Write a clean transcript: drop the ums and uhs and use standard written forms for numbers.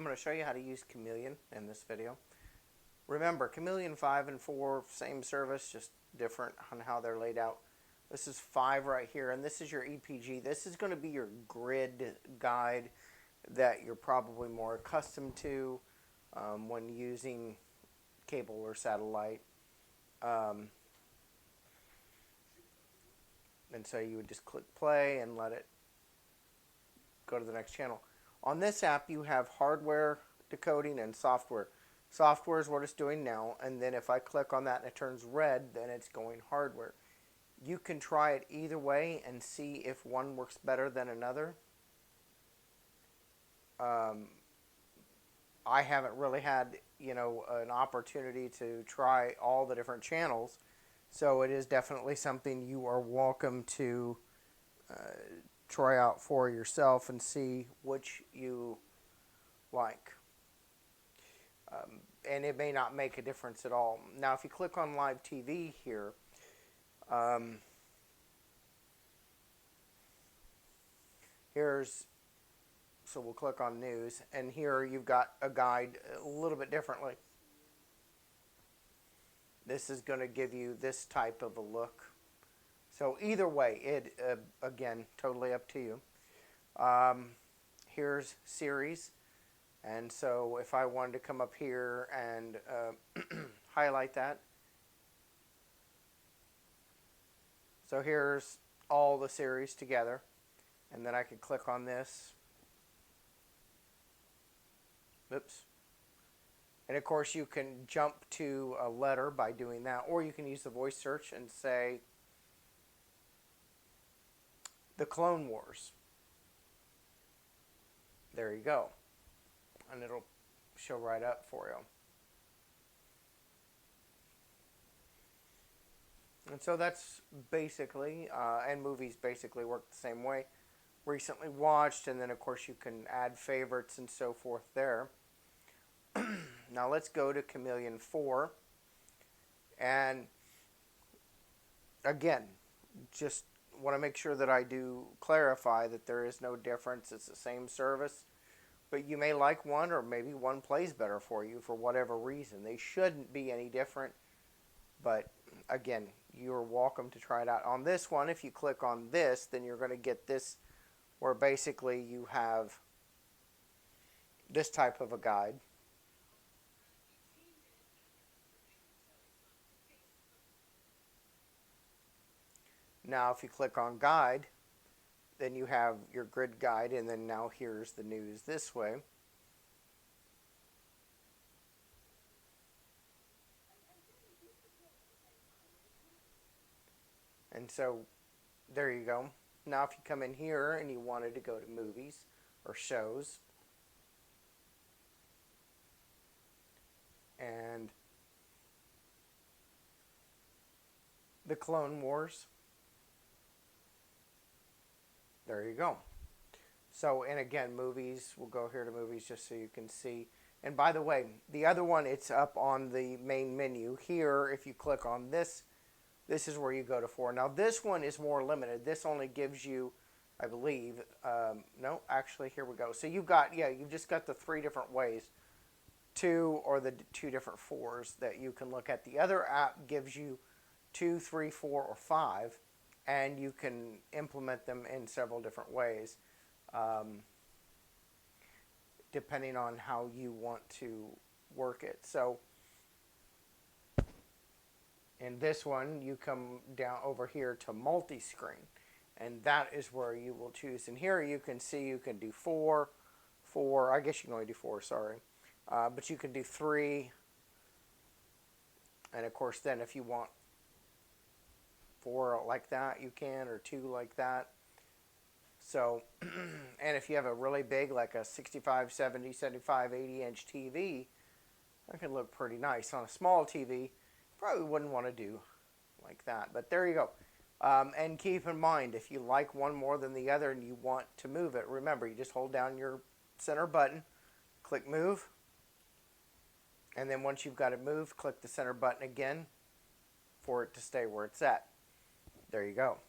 going to show you how to use Chameleon in this video. Remember, Chameleon 5 and 4, same service, just different on how they're laid out. This is 5 right here, and this is your EPG. This is going to be your grid guide that you're probably more accustomed to when using cable or satellite. And so you would just click play and let it go to the next channel. On this app, you have hardware decoding and software. Software is what it's doing now, and then if I click on that and it turns red, then it's going hardware. You can try it either way and see if one works better than another. I haven't really had, an opportunity to try all the different channels, so it is definitely something you are welcome to try out for yourself and see which you like. And it may not make a difference at all. Now, if you click on live TV here, so we'll click on news, and here you've got a guide a little bit differently. This is going to give you this type of a look. So either way, it again, totally up to you. Here's series, and so if I wanted to come up here and highlight that, so here's all the series together, and then I could click on this. Oops. And of course you can jump to a letter by doing that, or you can use the voice search and say the Clone Wars. There you go. And it'll show right up for you. And so that's basically, and movies basically work the same way. Recently watched, and then of course you can add favorites and so forth there. Now let's go to Chameleon 4, and again, just want to make sure that I do clarify that there is no difference. It's the same service, but you may like one, or maybe one plays better for you for whatever reason. They shouldn't be any different, but again, you're welcome to try it out. On this one, if you click on this, then you're going to get this, where basically you have this type of a guide. Now if you click on guide, then you have your grid guide, and then now here's the news this way. And so there you go. Now if you come in here and you wanted to go to movies or shows, and the Clone Wars, there you go. So, and again, movies, we'll go here to movies just so you can see. And by the way, the other one, it's up on the main menu. Here, if you click on this, this is where you go to 4. Now, this one is more limited. This only gives you, I believe, no, actually, here we go. So you've got, you've just got the 3 different ways, 2 or the 2 different 4s that you can look at. The other app gives you 2, 3, 4, or 5, and you can implement them in several different ways, depending on how you want to work it. So in this one, you come down over here to multi-screen, and that is where you will choose. And here you can see you can do 4, I guess you can only do 4, sorry. But you can do 3, and of course then if you want 4 like that, you can, or 2 like that. So, and if you have a really big, like a 65, 70, 75, 80-inch TV, that can look pretty nice. On a small TV, probably wouldn't want to do like that. But there you go. And keep in mind, if you like one more than the other and you want to move it, remember, you just hold down your center button, click move, and then once you've got it moved, click the center button again for it to stay where it's at. There you go.